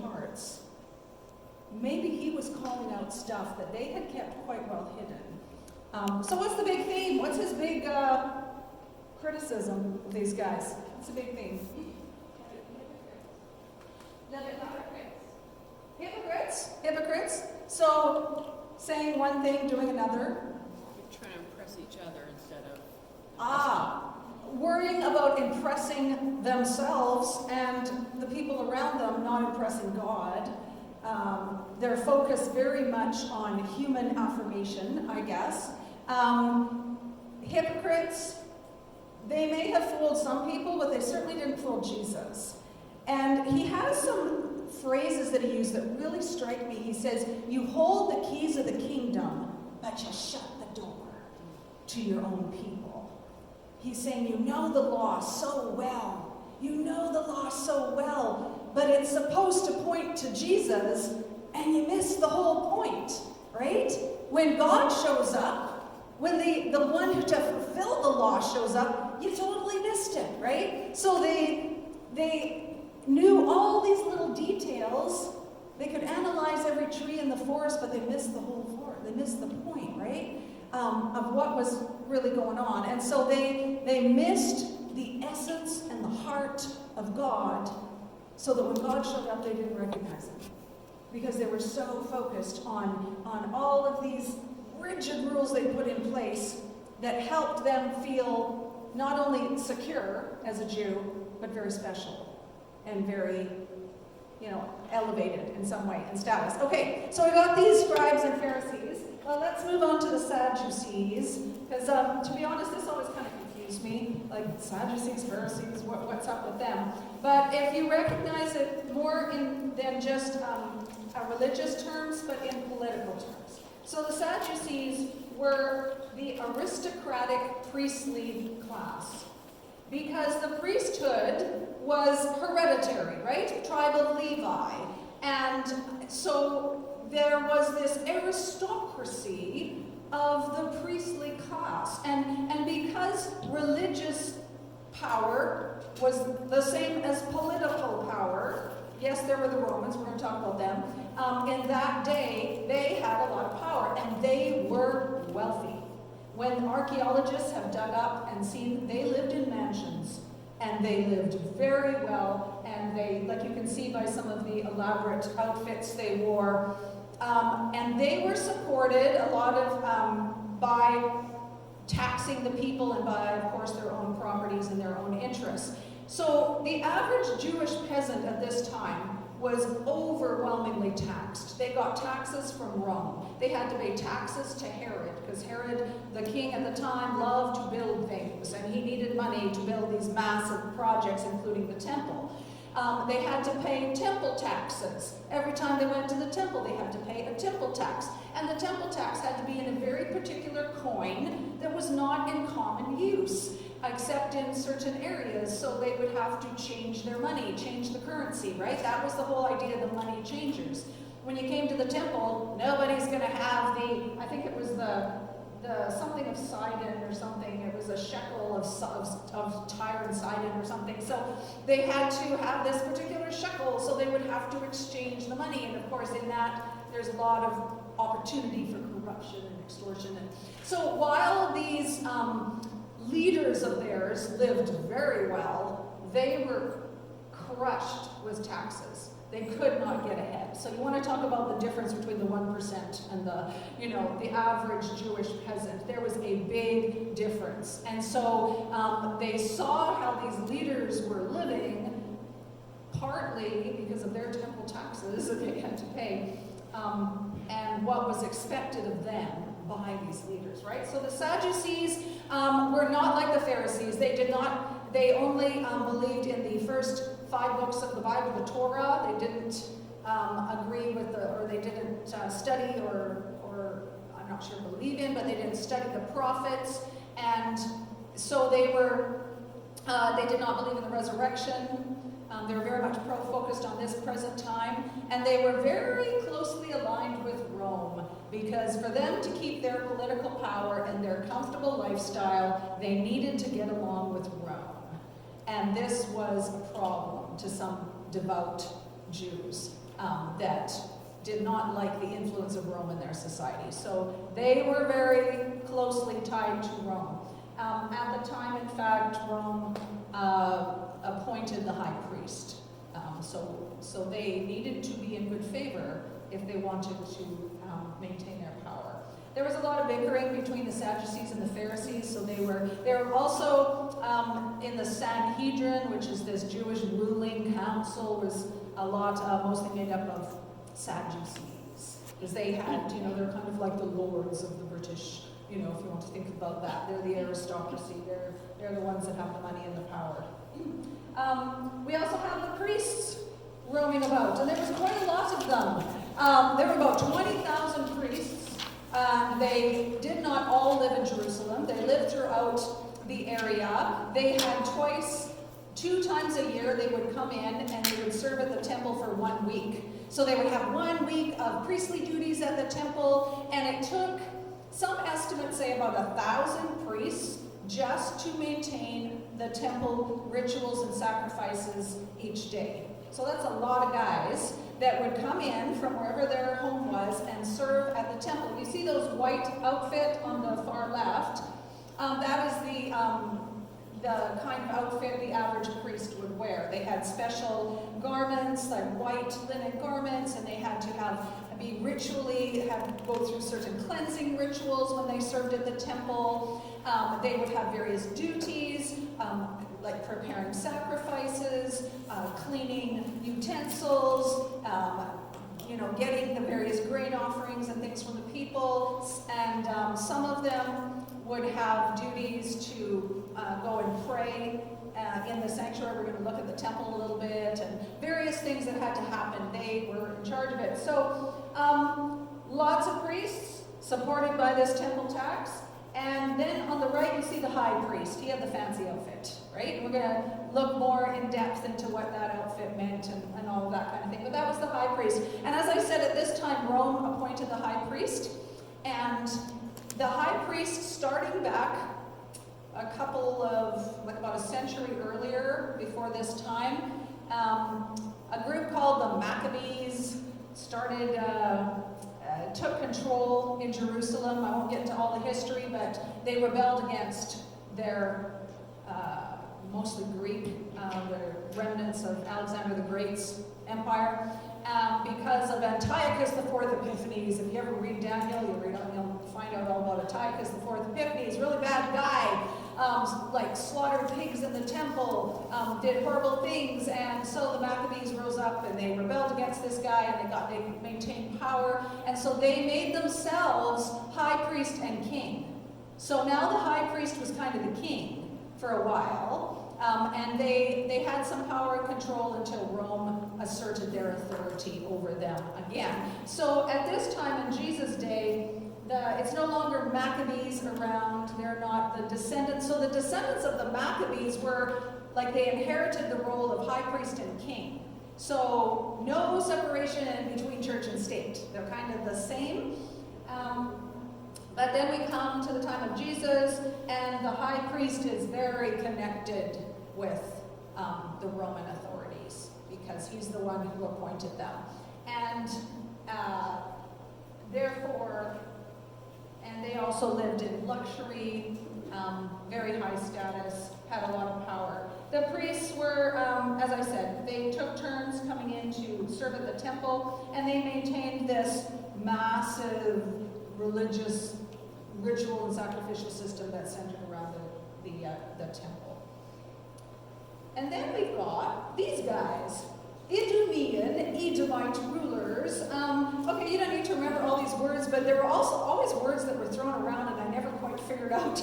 hearts, maybe he was calling out stuff that they had kept quite well hidden. So what's the big theme? What's his big criticism of these guys? What's the big theme? Hypocrites. So saying one thing, doing another. You're trying to impress each other instead of... Worrying about impressing themselves and the people around them, not impressing God. They're focused very much on human affirmation, I guess. Hypocrites, they may have fooled some people, but they certainly didn't fool Jesus. And he has some phrases that he used that really strike me. He says, you hold the keys of the kingdom, but you shut the door to your own people. He's saying, you know the law so well. You know the law so well, but it's supposed to point to Jesus, and you miss the whole point, right? When God shows up, when the one to fulfill the law shows up, you totally missed it, right? So they knew all these little details. They could analyze every tree in the forest, but they missed the whole forest. They missed the point, right? Of what was really going on. And so they missed the essence and the heart of God, so that when God showed up, they didn't recognize him. Because they were so focused on all of these rigid rules they put in place that helped them feel not only secure as a Jew, but very special and very, elevated in some way in status. Okay, so we got these scribes and Pharisees. Well, let's move on to the Sadducees, because to be honest, this always kind of confused me. Like Sadducees, Pharisees, what's up with them? But if you recognize it more than just religious terms, but in political terms. So the Sadducees were the aristocratic priestly class, because the priesthood was hereditary, right? Tribe of Levi. And so there was this aristocracy of the priestly class. And because religious power was the same as political power, yes, there were the Romans, we're going to talk about them, in that day, they had a lot of power, and they were wealthy. When archaeologists have dug up and seen, they lived in mansions, and they lived very well, and they, like you can see by some of the elaborate outfits they wore, and they were supported a lot of by taxing the people and by, of course, their own properties and their own interests. So the average Jewish peasant at this time was overwhelmingly taxed. They got taxes from Rome. They had to pay taxes to Herod, because Herod, the king at the time, loved to build things, and he needed money to build these massive projects, including the temple. They had to pay temple taxes. Every time they went to the temple, they had to pay a temple tax. And the temple tax had to be in a very particular coin that was not in common use, except in certain areas. So they would have to change their money, change the currency, right? That was the whole idea of the money changers. When you came to the temple, nobody's going to have I think it was the something of Sidon or something. It was a shekel of Tyre and Sidon or something. So they had to have this particular shekel, so they would have to exchange the money. And of course, in that, there's a lot of opportunity for corruption and extortion. And so while these leaders of theirs lived very well, they were crushed with taxes. They could not get ahead. So you want to talk about the difference between the 1% and the average Jewish peasant. There was a big difference. And so they saw how these leaders were living, partly because of their temple taxes that they had to pay, and what was expected of them by these leaders, right? So the Sadducees were not like the Pharisees. They only believed in the first 5 books of the Bible, the Torah. They didn't agree with they didn't study or I'm not sure believe in, but they didn't study the prophets. And so they did not believe in the resurrection. They were very much focused on this present time. And they were very closely aligned with Rome, because for them to keep their political power and their comfortable lifestyle, they needed to get along with Rome. And this was a problem to some devout Jews. that did not like the influence of Rome in their society. So they were very closely tied to Rome. At the time, in fact, Rome appointed the high priest. So they needed to be in good favor if they wanted to maintain their power. There was a lot of bickering between the Sadducees and the Pharisees, so they were also in the Sanhedrin, which is this Jewish ruling council, was a lot, mostly made up of Sadducees, because they had, they're kind of like the lords of the British, if you want to think about that. They're the aristocracy, they're the ones that have the money and the power. We also have the priests roaming about, and there was quite a lot of them. There were about 20,000 priests. They did not all live in Jerusalem. They lived throughout the area. They had two times a year, they would come in and they would serve at the temple for 1 week. So they would have 1 week of priestly duties at the temple, and it took, some estimates say, about 1,000 priests just to maintain the temple rituals and sacrifices each day. So that's a lot of guys that would come in from wherever their home was and serve at the temple. You see those white outfit on the far left? That is the kind of outfit the average priest would wear. They had special garments, like white linen garments, and they had to be ritually, had to go through certain cleansing rituals when they served at the temple. They would have various duties, like preparing sacrifices, cleaning utensils, getting the various grain offerings and things from the people. And some of them would have duties to go and pray in the sanctuary. We're going to look at the temple a little bit, and various things that had to happen. They were in charge of it. So lots of priests supported by this temple tax. And then on the right, you see the high priest. He had the fancy outfit, right? We're going to look more in depth into what that outfit meant and all of that kind of thing. But that was the high priest. And as I said, at this time, Rome appointed the high priest. And the high priest, starting back about a century earlier, before this time, a group called the Maccabees took control in Jerusalem. I won't get into all the history, but they rebelled against their mostly Greek, the remnants of Alexander the Great's empire, because of Antiochus IV Epiphanes. If you ever read Daniel, you'll find out all about Antiochus IV Epiphanes. Really bad guy, like slaughtered pigs in the temple, did horrible things, and so the Maccabees rose up and they rebelled against this guy, and they maintained power, and so they made themselves high priest and king. So now the high priest was kind of the king for a while. And they had some power and control until Rome asserted their authority over them again. So at this time in Jesus' day, it's no longer Maccabees around. They're not the descendants. So the descendants of the Maccabees were, like, they inherited the role of high priest and king. So no separation between church and state. They're kind of the same. But then we come to the time of Jesus, and the high priest is very connected with the Roman authorities, because he's the one who appointed them. And therefore, and they also lived in luxury, very high status, had a lot of power. The priests were, as I said, they took turns coming in to serve at the temple, and they maintained this massive religious ritual and sacrificial system that centered around the temple. And then we've got these guys, Idumean, Edomite rulers. Okay, you don't need to remember all these words, but there were also always words that were thrown around and I never quite figured out,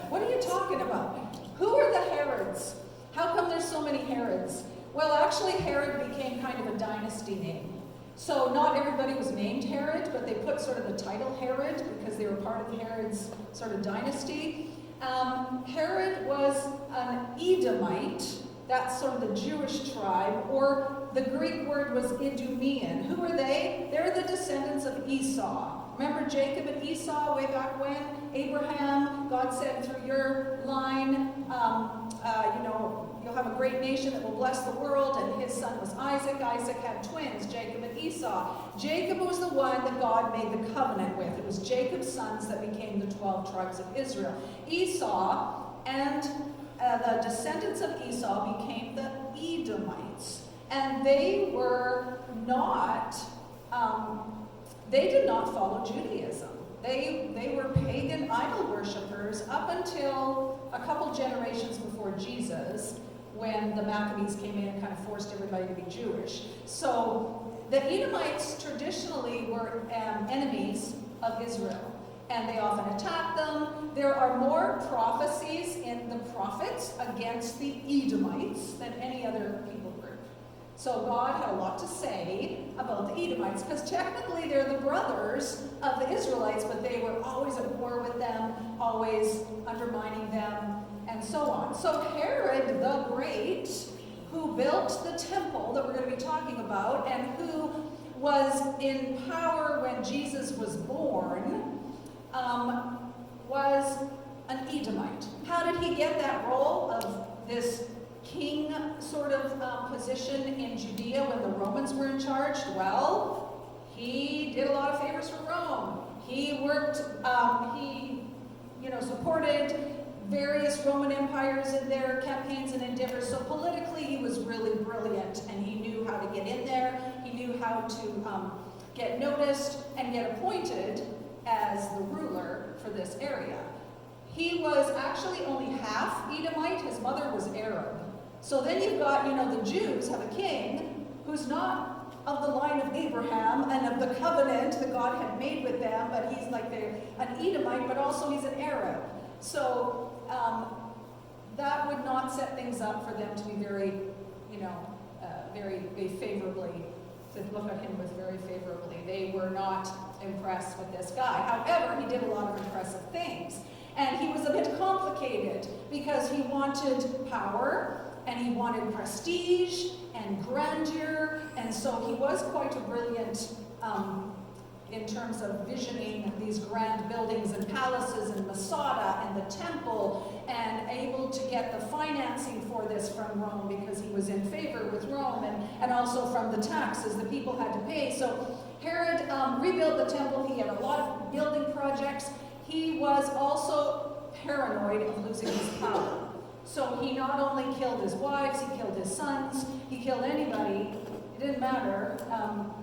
what are you talking about? Who are the Herods? How come there's so many Herods? Well, actually, Herod became kind of a dynasty name. So not everybody was named Herod, but they put sort of the title Herod because they were part of Herod's sort of dynasty. Herod was an Edomite, that's sort of the Jewish tribe, or the Greek word was Idumean. Who are they? They're the descendants of Esau. Remember Jacob and Esau way back when? Abraham, God said through your line, you'll have a great nation that will bless the world, and his son was Isaac. Isaac had twins, Jacob and Esau. Jacob was the one that God made the covenant with. It was Jacob's sons that became the 12 tribes of Israel. Esau and the descendants of Esau became the Edomites. And they were not, they did not follow Judaism. They were pagan idol worshippers up until a couple generations before Jesus, when the Maccabees came in and kind of forced everybody to be Jewish. So the Edomites traditionally were enemies of Israel, and they often attacked them. There are more prophecies in the prophets against the Edomites than any other people group. So God had a lot to say about the Edomites, because technically they're the brothers of the Israelites, but they were always at war with them, always undermining them, and so on. So Herod the Great, who built the temple that we're going to be talking about, and who was in power when Jesus was born, was an Edomite. How did he get that role of this king sort of position in Judea when the Romans were in charge? Well, he did a lot of favors for Rome. He worked, supported various Roman empires in their campaigns and endeavors. So politically, he was really brilliant, and he knew how to get in there. He knew how to get noticed and get appointed as the ruler for this area. He was actually only half Edomite. His mother was Arab. So then you've got, the Jews have a king who's not of the line of Abraham and of the covenant that God had made with them, but he's like an Edomite, but also he's an Arab. So that would not set things up for them to be very, very favorably, to look at him with very favorably. They were not impressed with this guy. However, he did a lot of impressive things. And he was a bit complicated because he wanted power, and he wanted prestige and grandeur, and so he was quite a brilliant in terms of visioning these grand buildings and palaces and Masada and the temple, and able to get the financing for this from Rome because he was in favor with Rome, and also from the taxes the people had to pay. So Herod rebuilt the temple. He had a lot of building projects. He was also paranoid of losing his power. So he not only killed his wives, he killed his sons, he killed anybody. It didn't matter.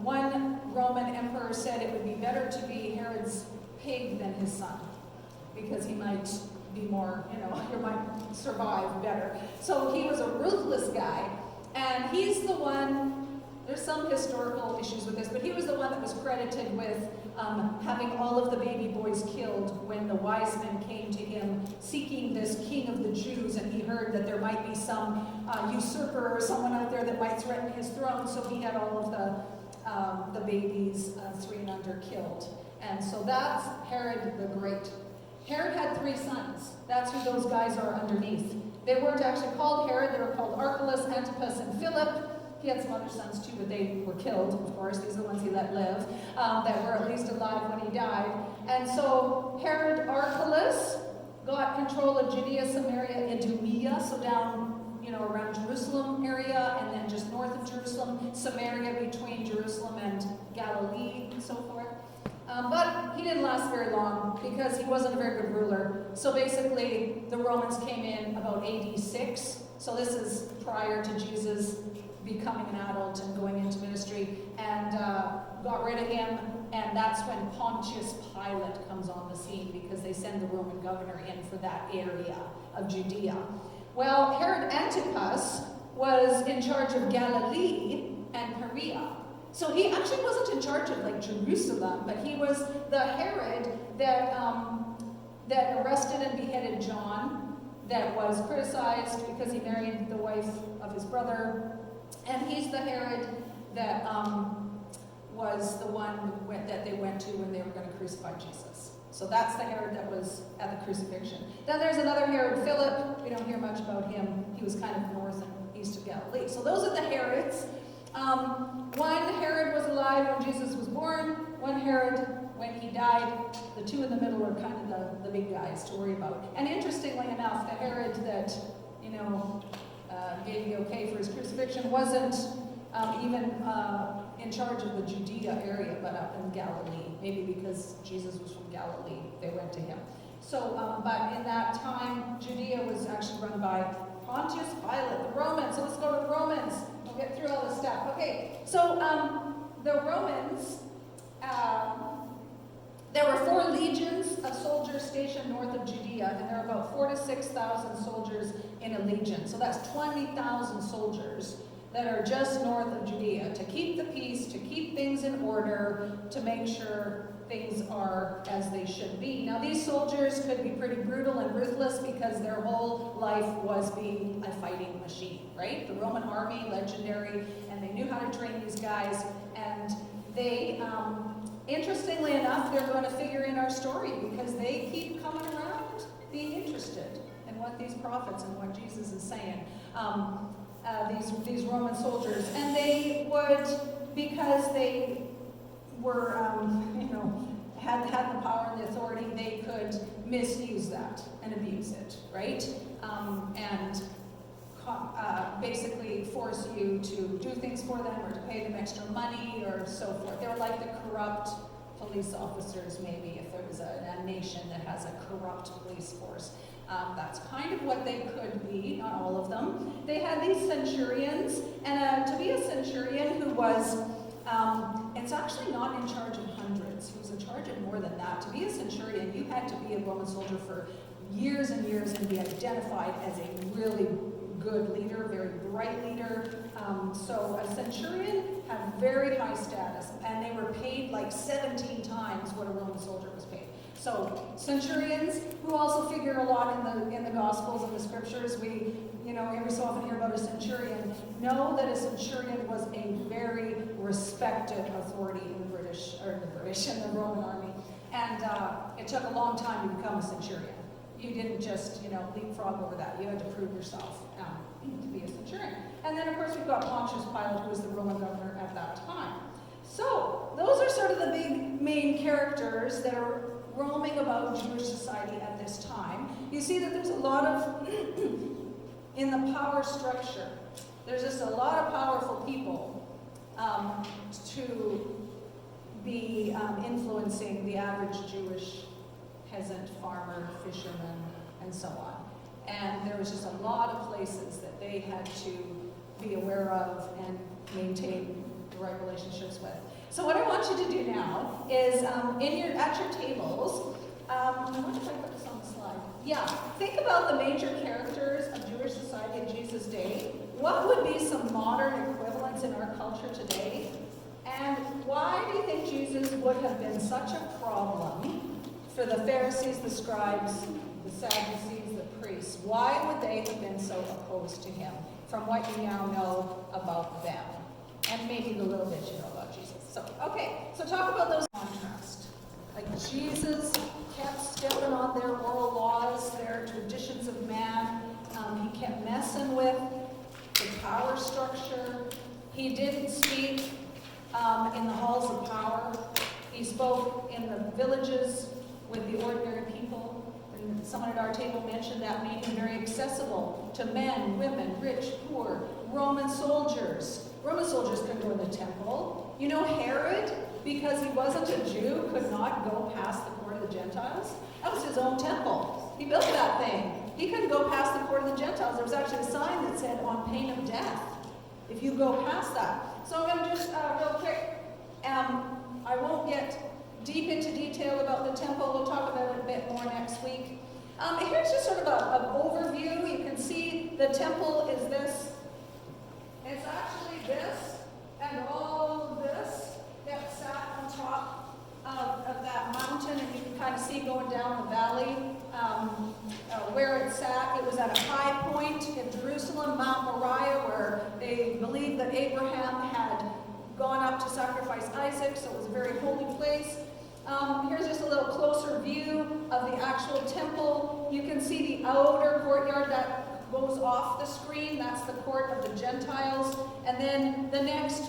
One Roman emperor said it would be better to be Herod's pig than his son, because he might be more, he might survive better. So he was a ruthless guy, and he's the one, there's some historical issues with this, but he was the one that was credited with having all of the baby boys killed when the wise men came to him seeking this king of the Jews, and he heard that there might be some usurper or someone out there that might threaten his throne, so he had all of the babies 3 and under killed. And so that's Herod the Great. Herod had 3 sons. That's who those guys are underneath. They weren't actually called Herod, they were called Archelaus, Antipas, and Philip. He had some other sons too, but they were killed, of course. These are the ones he let live, that were at least alive when he died. And so Herod Archelaus got control of Judea, Samaria, Idumea, so down, around Jerusalem area, and then just north of Jerusalem, Samaria between Jerusalem and Galilee, and so forth. But he didn't last very long because he wasn't a very good ruler. So basically, the Romans came in about AD 6. So this is prior to Jesus becoming an adult and going into ministry, and got rid of him. And that's when Pontius Pilate comes on the scene, because they send the Roman governor in for that area of Judea. Well, Herod Antipas was in charge of Galilee and Perea. So he actually wasn't in charge of Jerusalem, but he was the Herod that arrested and beheaded John, that was criticized because he married the wife of his brother. And he's the Herod that was the one that they went to when they were going to crucify Jesus. So that's the Herod that was at the crucifixion. Then there's another Herod, Philip. We don't hear much about him. He was kind of north and east of Galilee. So those are the Herods. One Herod was alive when Jesus was born. One Herod when he died. The 2 in the middle are kind of the big guys to worry about. And interestingly enough, the Herod that, gave the okay for his crucifixion, wasn't even in charge of the Judea area, but up in Galilee. Maybe because Jesus was from Galilee, they went to him. So, but in that time, Judea was actually run by Pontius Pilate, the Romans. So let's go to the Romans. We'll get through all this stuff. Okay, so the Romans, there were 4 legions of soldiers stationed north of Judea, and there were about 4,000 to 6,000 soldiers in a legion. So that's 20,000 soldiers that are just north of Judea to keep the peace, to keep things in order, to make sure things are as they should be. Now, these soldiers could be pretty brutal and ruthless because their whole life was being a fighting machine, right? The Roman army, legendary, and they knew how to train these guys, and they, interestingly enough, they're going to figure in our story because they keep coming around being interested in what these prophets and what Jesus is saying. These Roman soldiers, and they would, because they were, had the power and the authority, they could misuse that and abuse it, right? And basically force you to do things for them or to pay them extra money or so forth. They were like the corrupt police officers, maybe, if there was a nation that has a corrupt police force. That's kind of what they could be, not all of them. They had these centurions, and to be a centurion who was, it's actually not in charge of hundreds, he was in charge of more than that. To be a centurion, you had to be a Roman soldier for years and years and be identified as a really good leader, very bright leader. So a centurion had very high status, and they were paid like 17 times what a Roman soldier was paid. So centurions, who also figure a lot in the Gospels and the Scriptures, we, every so often hear about a centurion. Know that a centurion was a very respected authority in the Roman army, and it took a long time to become a centurion. You didn't just, leapfrog over that. You had to prove yourself to be a centurion. And then, of course, we've got Pontius Pilate, who was the Roman governor at that time. So those are sort of the big main characters that are roaming about Jewish society at this time. You see that there's a lot of, in the power structure, there's just a lot of powerful people to be influencing the average Jewish peasant, farmer, fisherman, and so on. And there was just a lot of places that they had to be aware of and maintain the right relationships with. So what I want you to do now is, at your tables, I wonder if I put this on the slide. Yeah, think about the major characters of Jewish society in Jesus' day. What would be some modern equivalents in our culture today? And why do you think Jesus would have been such a problem for the Pharisees, the scribes, the Sadducees, the priests? Why would they have been so opposed to him from what you now know about them? And maybe the little bit you know about Jesus. So, okay, so talk about those contrasts. Like Jesus kept stepping on their moral laws, their traditions of man. He kept messing with the power structure. He didn't speak in the halls of power. He spoke in the villages with the ordinary people. And someone at our table mentioned that made him very accessible to men, women, rich, poor, Roman soldiers. Roman soldiers couldn't go in the temple. Herod, because he wasn't a Jew, could not go past the court of the Gentiles. That was his own temple. He built that thing. He couldn't go past the court of the Gentiles. There was actually a sign that said, on pain of death, if you go past that. So I'm going to just, real quick, I won't get deep into detail about the temple. We'll talk about it a bit more next week. Here's just sort of an overview. You can see the temple is this. It's actually this and all of this that sat on top of that mountain, and you can kind of see going down the valley where it sat. It was at a high point in Jerusalem, Mount Moriah, where they believed that Abraham had gone up to sacrifice Isaac, so it was a very holy place. Here's just a little closer view of the actual temple. You can see the outer courtyard that goes off the screen. That's the court of the Gentiles. And then the next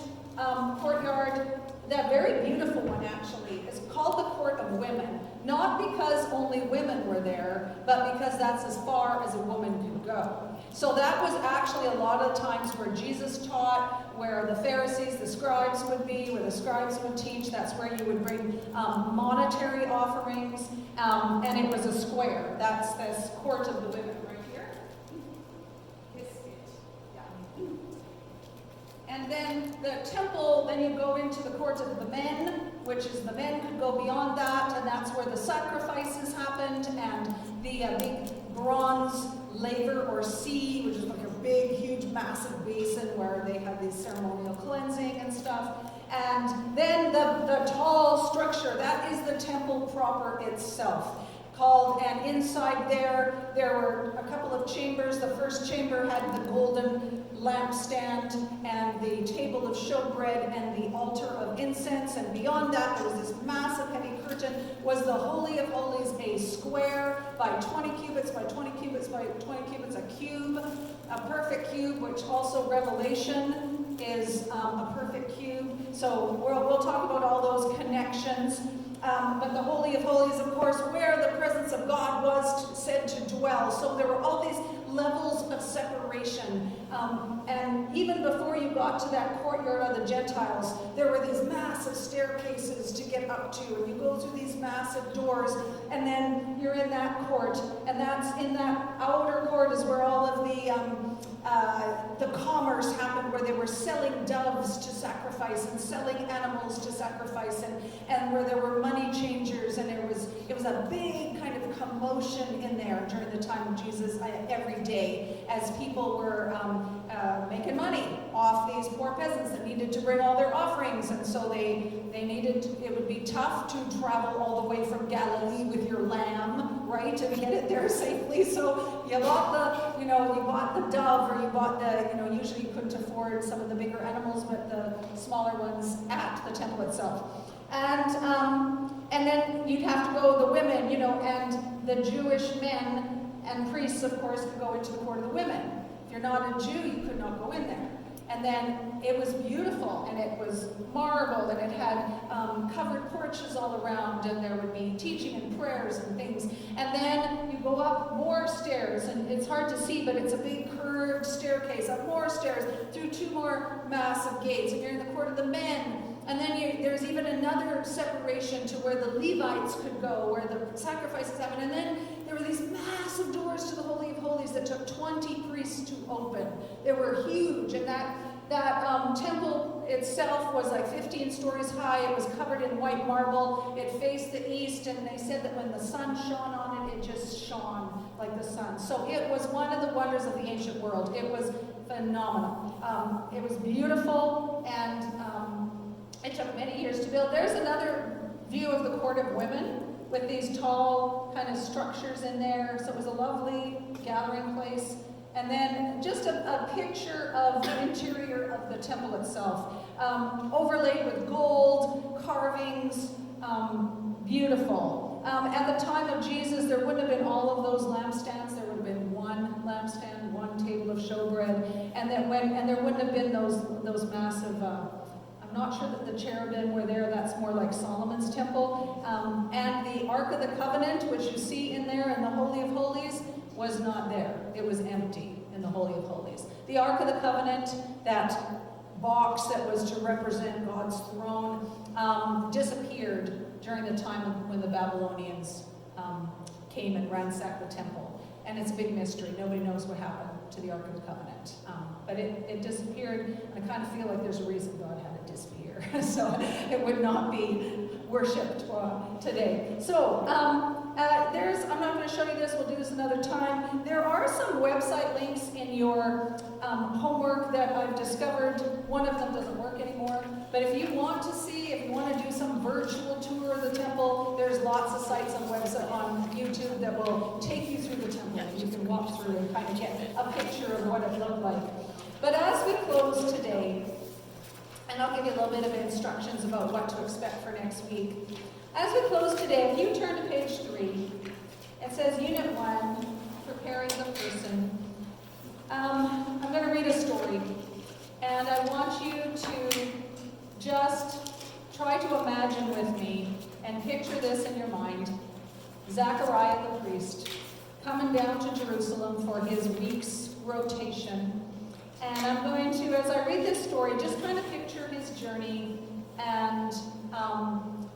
courtyard that very beautiful one actually is called the Court of Women, not because only women were there, but because that's as far as a woman could go. So that was actually a lot of the times where Jesus taught, where the Pharisees, the scribes would be, where the scribes would teach. That's where you would bring monetary offerings, and it was a square. That's this Court of the Women right here. And then the temple, then you go into the court of the men, which is the men could go beyond that, and that's where the sacrifices happened, and the big bronze laver or sea, which is like a big, huge, massive basin where they had these ceremonial cleansing and stuff. And then the tall structure, that is the temple proper itself. And inside there were a couple of chambers. The first chamber had the golden lampstand and the table of showbread and the altar of incense, and beyond that there was this massive heavy curtain. Was the Holy of Holies a square by 20 cubits by 20 cubits by 20 cubits, a cube, a perfect cube, which also Revelation is a perfect cube. So we'll talk about all those connections. But the Holy of Holies, of course, where the presence of God was said to dwell. So there were all these levels of separation. And even before you got to that courtyard of the Gentiles, there were these massive staircases to get up to. And you go through these massive doors, and then you're in that court. And that's in that outer court is where all of the commerce happened, where they were selling doves to sacrifice and selling animals to sacrifice, and where there were money changers, and it was a big kind of commotion in there during the time of Jesus every day, as people were making money off these poor peasants that needed to bring all their offerings, and so they needed, it would be tough to travel all the way from Galilee with your lamb, right, and get it there safely. So you bought you bought the dove, or you bought usually you couldn't afford some of the bigger animals, but the smaller ones at the temple itself. And then you'd have to go, the women, and the Jewish men and priests, of course, could go into the court of the women. If you're not a Jew, you could not go in there. And then it was beautiful, and it was marble, and it had covered porches all around, and there would be teaching and prayers and things. And then you go up more stairs, and it's hard to see, but it's a big curved staircase, up more stairs, through two more massive gates, and you're in the court of the men. And then there's even another separation to where the Levites could go, where the sacrifices happened. And then there were these massive doors to the Holy of Holies that took 20 priests to open. They were huge, and that temple itself was like 15 stories high. It was covered in white marble. It faced the east, and they said that when the sun shone on it, it just shone like the sun. So it was one of the wonders of the ancient world. It was phenomenal. It was beautiful, and it took many years to build. There's another view of the Court of Women with these tall kind of structures in there. So it was a lovely gathering place. And then just a picture of the interior of the temple itself, overlaid with gold, carvings, beautiful. At the time of Jesus, there wouldn't have been all of those lampstands. There would have been one lampstand, one table of showbread, and there wouldn't have been those massive. I'm not sure that the cherubim were there. That's more like Solomon's temple. And the Ark of the Covenant, which you see in there in the Holy of Holies, was not there. It was empty in the Holy of Holies. The Ark of the Covenant, that box that was to represent God's throne, disappeared during the time when the Babylonians came and ransacked the temple. And it's a big mystery. Nobody knows what happened to the Ark of the Covenant. But it disappeared. I kind of feel like there's a reason God had it disappear. So it would not be worshipped today. So I'm not going to show you this. We'll do this another time. There are some website links in your homework that I've discovered. One of them doesn't work anymore. But if you want to see, if you want to do some virtual tour of the temple, there's lots of sites on website on YouTube that will take you through the temple. You can walk through and kind of get a picture of what it looked like. But as we close today, and I'll give you a little bit of instructions about what to expect for next week. As we close today, if you turn to page 3, it says Unit 1, Preparing the Person. I'm going to read a story, and I want you to just try to imagine with me and picture this in your mind. Zechariah the priest coming down to Jerusalem for his week's rotation. And I'm going to, as I read this story, just kind of picture his journey. And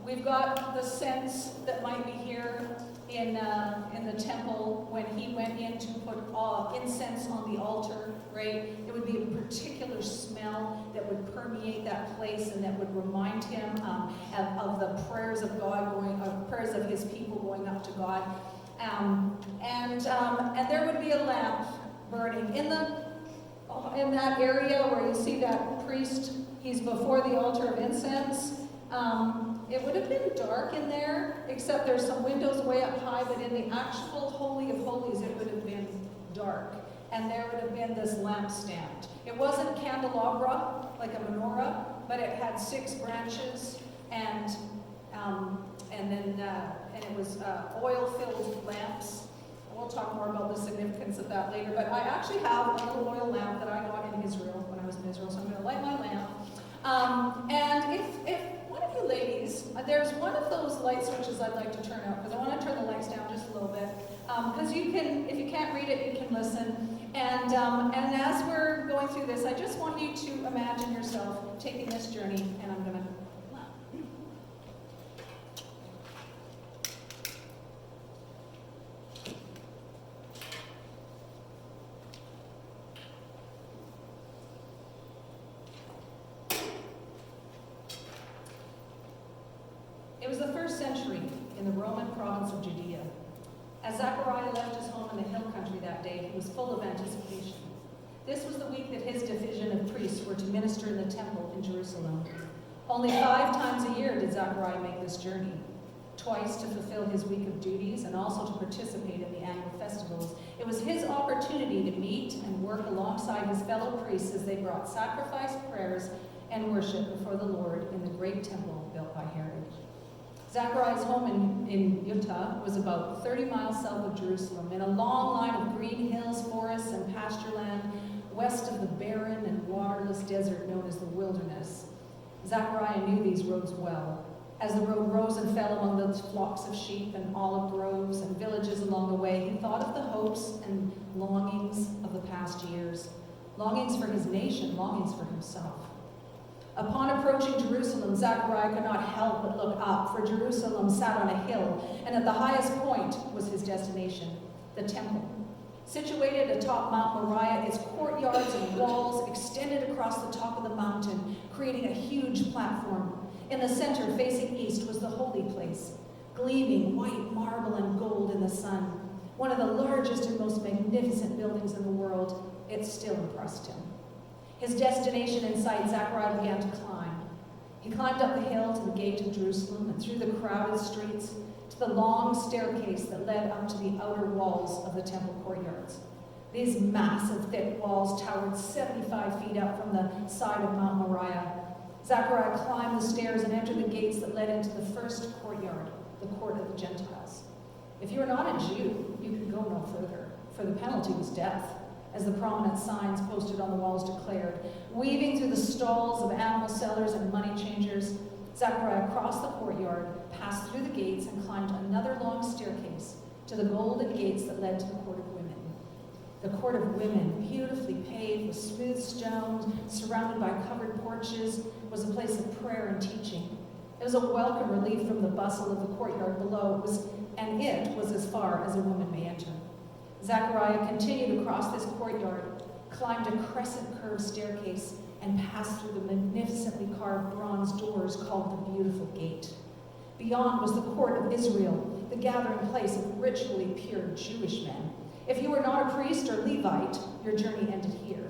we've got the sense that might be here in the temple when he went in to put incense on the altar, right? It would be a particular smell that would permeate that place and that would remind him of the prayers of God prayers of his people going up to God. And there would be a lamp burning in that area where you see that priest. He's before the altar of incense. It would have been dark in there, except there's some windows way up high, but in the actual Holy of Holies, it would have been dark. And there would have been this lampstand. It wasn't candelabra, like a menorah, but it had 6 branches, and it was oil-filled lamps. We'll talk more about the significance of that later, but I actually have a little oil lamp that I got in Israel when I was in Israel, so I'm going to light my lamp. And if one of you ladies, there's one of those light switches I'd like to turn out, because I want to turn the lights down just a little bit, because you can, if you can't read it, you can listen. And as we're going through this, I just want you to imagine yourself taking this journey, and I'm going to. It was the 1st century in the Roman province of Judea. As Zechariah left his home in the hill country that day, he was full of anticipation. This was the week that his division of priests were to minister in the temple in Jerusalem. Only 5 times a year did Zechariah make this journey, twice to fulfill his week of duties and also to participate in the annual festivals. It was his opportunity to meet and work alongside his fellow priests as they brought sacrifice, prayers, and worship before the Lord in the great temple built by Herod. Zechariah's home in Utah was about 30 miles south of Jerusalem, in a long line of green hills, forests, and pasture land west of the barren and waterless desert known as the wilderness. Zechariah knew these roads well. As the road rose and fell among the flocks of sheep and olive groves and villages along the way, he thought of the hopes and longings of the past years, longings for his nation, longings for himself. Upon approaching Jerusalem, Zechariah could not help but look up, for Jerusalem sat on a hill, and at the highest point was his destination, the temple. Situated atop Mount Moriah, its courtyards and walls extended across the top of the mountain, creating a huge platform. In the center, facing east, was the holy place, gleaming white marble and gold in the sun. One of the largest and most magnificent buildings in the world. It still impressed him. His destination in sight, Zechariah began to climb. He climbed up the hill to the gate of Jerusalem and through the crowded streets to the long staircase that led up to the outer walls of the temple courtyards. These massive, thick walls towered 75 feet up from the side of Mount Moriah. Zechariah climbed the stairs and entered the gates that led into the first courtyard, the court of the Gentiles. If you were not a Jew, you could go no further, for the penalty was death, as the prominent signs posted on the walls declared. Weaving through the stalls of animal sellers and money changers, Zechariah crossed the courtyard, passed through the gates, and climbed another long staircase to the golden gates that led to the court of women. The court of women, beautifully paved with smooth stones, surrounded by covered porches, was a place of prayer and teaching. It was a welcome relief from the bustle of the courtyard below, it was as far as a woman may enter. Zechariah continued across this courtyard, climbed a crescent-curved staircase, and passed through the magnificently carved bronze doors called the Beautiful Gate. Beyond was the court of Israel, the gathering place of ritually pure Jewish men. If you were not a priest or Levite, your journey ended here.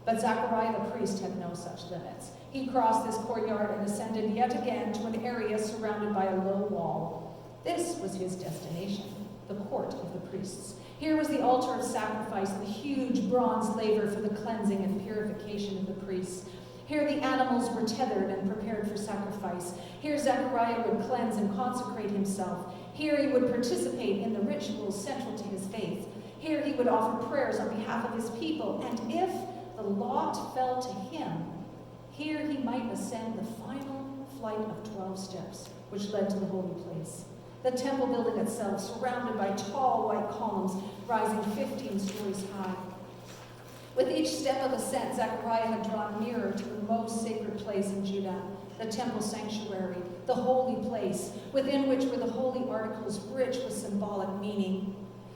But Zechariah the priest had no such limits. He crossed this courtyard and ascended yet again to an area surrounded by a low wall. This was his destination, the court of the priests. Here was the altar of sacrifice, the huge bronze laver for the cleansing and purification of the priests. Here the animals were tethered and prepared for sacrifice. Here Zechariah would cleanse and consecrate himself. Here he would participate in the rituals central to his faith. Here he would offer prayers on behalf of his people. And if the lot fell to him, here he might ascend the final flight flight of 12 steps, which led to the holy place. The temple building itself, surrounded by tall white columns rising 15 stories high. With each step of ascent, Zechariah had drawn nearer to the most sacred place in Judah, the temple sanctuary, the holy place, within which were the holy articles rich with symbolic meaning.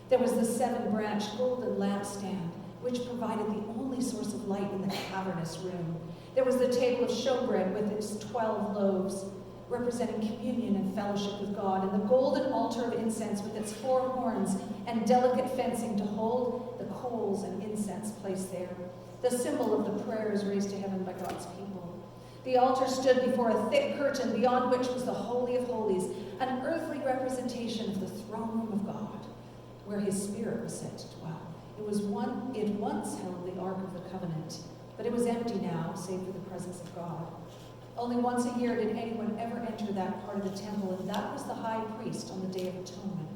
There was the 7-branched golden lampstand, which provided the only source of light in the cavernous room. There was the table of showbread with its 12 loaves, representing communion and fellowship with God, and the golden altar of incense with its 4 horns and delicate fencing to hold the coals and incense placed there, the symbol of the prayers raised to heaven by God's people. The altar stood before a thick curtain beyond which was the Holy of Holies, an earthly representation of the throne room of God, where his spirit was set to dwell. It once held the Ark of the Covenant, but it was empty now, save for the presence of God. Only once a year did anyone ever enter that part of the temple, and that was the high priest on the Day of Atonement.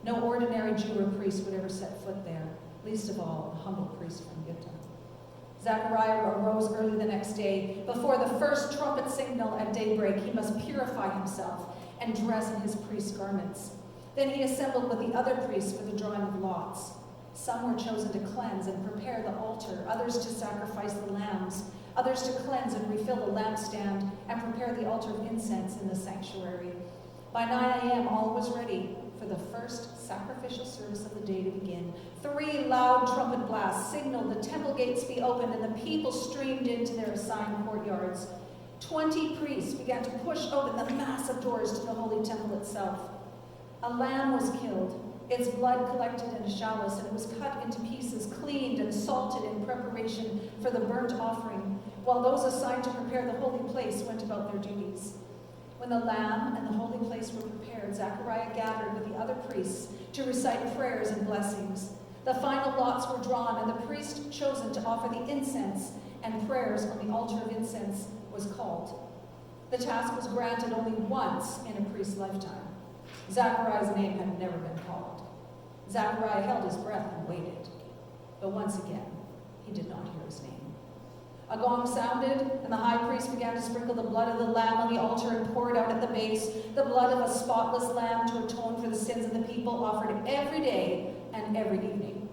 No ordinary Jew or priest would ever set foot there, least of all a humble priest from Gitta. Zechariah arose early the next day. Before the first trumpet signal at daybreak, he must purify himself and dress in his priest's garments. Then he assembled with the other priests for the drawing of lots. Some were chosen to cleanse and prepare the altar, others to sacrifice the lambs, others to cleanse and refill the lampstand and prepare the altar of incense in the sanctuary. By 9 a.m., all was ready for the first sacrificial service of the day to begin. 3 loud trumpet blasts signaled the temple gates be opened, and the people streamed into their assigned courtyards. 20 priests began to push open the massive doors to the holy temple itself. A lamb was killed, its blood collected in a chalice, and it was cut into pieces, cleaned and salted in preparation for the burnt offering, while those assigned to prepare the holy place went about their duties. When the lamb and the holy place were prepared, Zechariah gathered with the other priests to recite prayers and blessings. The final lots were drawn, and the priest chosen to offer the incense and prayers on the altar of incense was called. The task was granted only once in a priest's lifetime. Zechariah's name had never been called. Zechariah held his breath and waited. But once again, he did not hear his name. A gong sounded, and the high priest began to sprinkle the blood of the lamb on the altar and pour it out at the base, the blood of a spotless lamb to atone for the sins of the people, offered every day and every evening.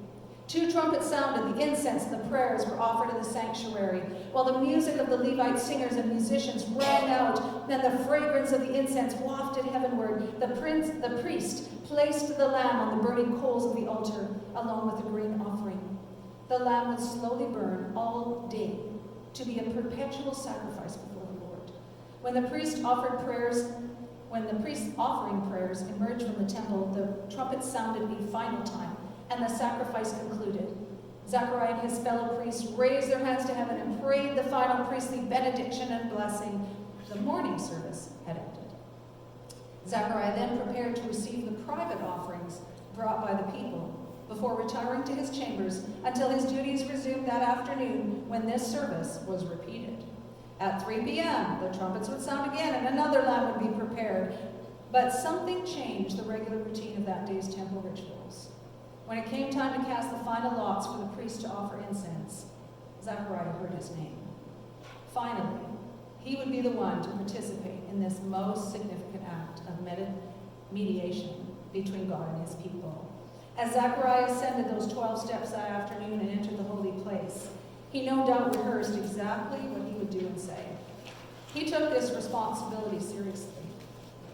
2 trumpets sounded, the incense and the prayers were offered in the sanctuary, while the music of the Levite singers and musicians rang out, and the fragrance of the incense wafted heavenward. The priest placed the lamb on the burning coals of the altar, along with the grain offering. The lamb would slowly burn all day, to be a perpetual sacrifice before the Lord. When the priest's offering prayers emerged from the temple, the trumpet sounded a final time, and the sacrifice concluded. Zechariah and his fellow priests raised their hands to heaven and prayed the final priestly benediction and blessing. The morning service had ended. Zechariah then prepared to receive the private offerings brought by the people, before retiring to his chambers until his duties resumed that afternoon, when this service was repeated. At 3 p.m., the trumpets would sound again and another lamb would be prepared. But something changed the regular routine of that day's temple rituals. When it came time to cast the final lots for the priest to offer incense, Zechariah heard his name. Finally, he would be the one to participate in this most significant act of mediation between God and his people. As Zechariah ascended those 12 steps that afternoon and entered the holy place, he no doubt rehearsed exactly what he would do and say. He took this responsibility seriously.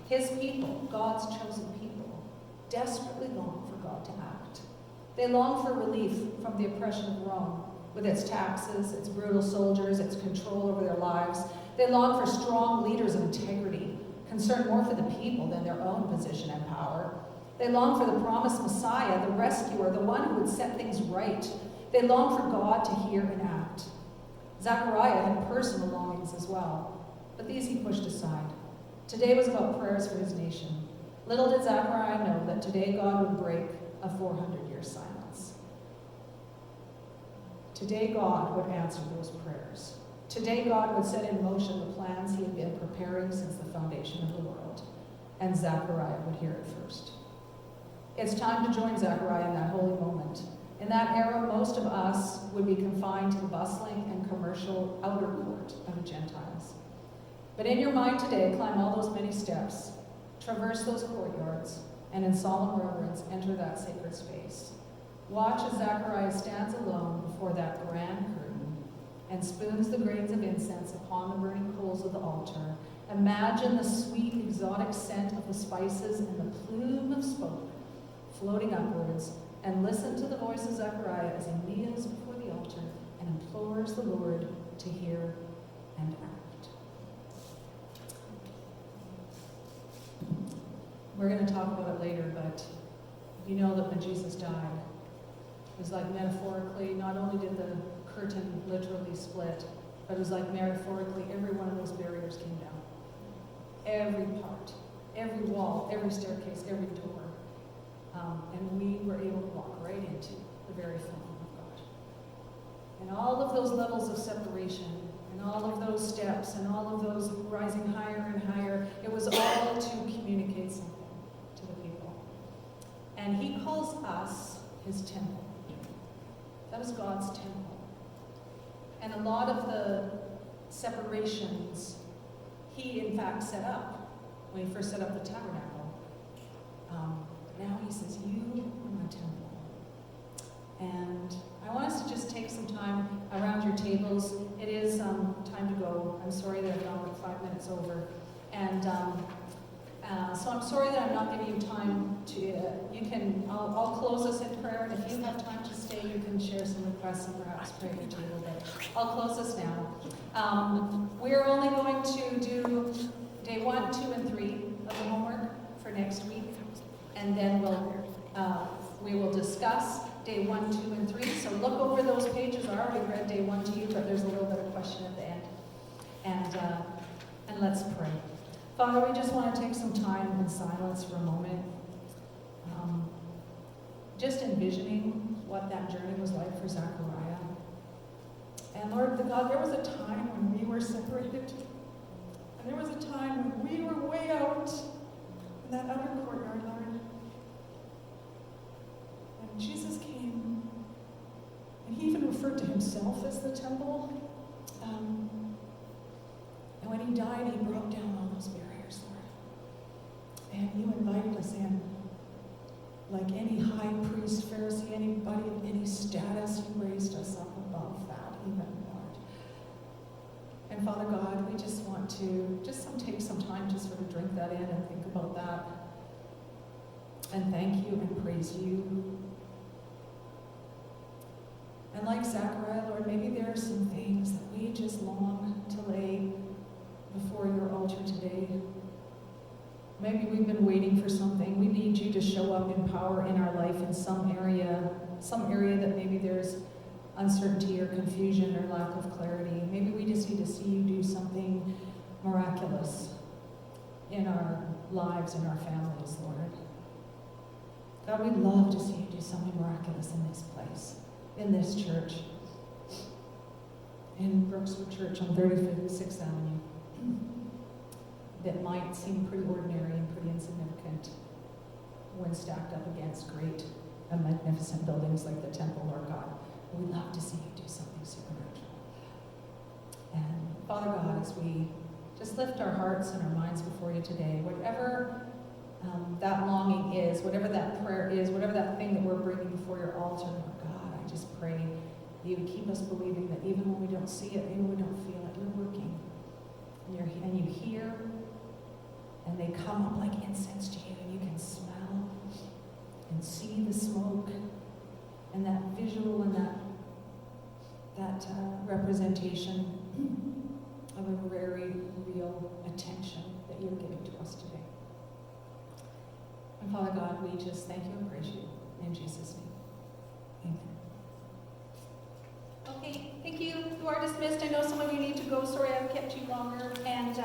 His people, God's chosen people, desperately longed for God to act. They longed for relief from the oppression of Rome, with its taxes, its brutal soldiers, its control over their lives. They longed for strong leaders of integrity, concerned more for the people than their own position and power. They longed for the promised Messiah, the rescuer, the one who would set things right. They longed for God to hear and act. Zechariah had personal longings as well, but these he pushed aside. Today was about prayers for his nation. Little did Zechariah know that today God would break a 400-year silence. Today God would answer those prayers. Today God would set in motion the plans he had been preparing since the foundation of the world, and Zechariah would hear it first. It's time to join Zechariah in that holy moment. In that era, most of us would be confined to the bustling and commercial outer court of the Gentiles. But in your mind today, climb all those many steps, traverse those courtyards, and in solemn reverence, enter that sacred space. Watch as Zachariah stands alone before that grand curtain and spoons the grains of incense upon the burning coals of the altar. Imagine the sweet, exotic scent of the spices and the plume of smoke floating upwards, and listen to the voice of Zechariah as he kneels before the altar and implores the Lord to hear and act. We're going to talk about it later, but you know that when Jesus died, it was like metaphorically, not only did the curtain literally split, but it was like metaphorically every one of those barriers came down. Every part, every wall, every staircase, every door. And we were able to walk right into the very throne of God. And all of those levels of separation, and all of those steps, and all of those rising higher and higher, it was all to communicate something to the people. And he calls us his temple. That was God's temple. And a lot of the separations he, in fact, set up when he first set up the tabernacle. Now he says, you are my temple. And I want us to just take some time around your tables. It is time to go. I'm sorry that I've gone like 5 minutes over. And so I'm sorry that I'm not giving you time to, I'll close us in prayer, and if you have time to stay, you can share some requests and perhaps pray at your table, but I'll close us now. We're only going to do day 1, 2, and 3 of the homework for next week, and then we will discuss day 1, 2, and 3. So look over those pages. I already read day 1 to you, but there's a little bit of question at the end. And let's pray. Father, we just want to take some time in silence for a moment, just envisioning what that journey was like for Zechariah. And Lord, God, there was a time when we were separated, and there was a time when we were way out in that outer courtyard, Lord. And Jesus came, and he even referred to himself as the temple. And when he died, he broke down all those barriers, Lord. And you invited us in. Like any high priest, Pharisee, anybody of any status, you raised us up above that, even, Lord. And Father God, we just want to take some time to sort of drink that in and think about that. And thank you and praise you. And like Zechariah, Lord, maybe there are some things that we just long to lay before your altar today. Maybe we've been waiting for something. We need you to show up in power in our life in some area that maybe there's uncertainty or confusion or lack of clarity. Maybe we just need to see you do something miraculous in our lives and our families, Lord. God, we'd love to see you do something miraculous in this place, in this church, in Brookswood Church on 36th Avenue. That might seem pretty ordinary and pretty insignificant when stacked up against great and magnificent buildings like the temple, Lord God. We'd love to see you do something supernatural. And Father God, as we just lift our hearts and our minds before you today, whatever that longing is, whatever that prayer is, whatever that thing that we're bringing before your altar, Lord God, I just pray that you would keep us believing that even when we don't see it, even when we don't feel it, you're working. And you hear, and they come up like incense to you, and you can smell and see the smoke, and that visual and that representation of a very real attention that you're giving to us today. And Father God, we just thank you and praise you in Jesus' name. Amen. Okay, thank you. You are dismissed. I know some of you need to go. Sorry I've kept you longer, and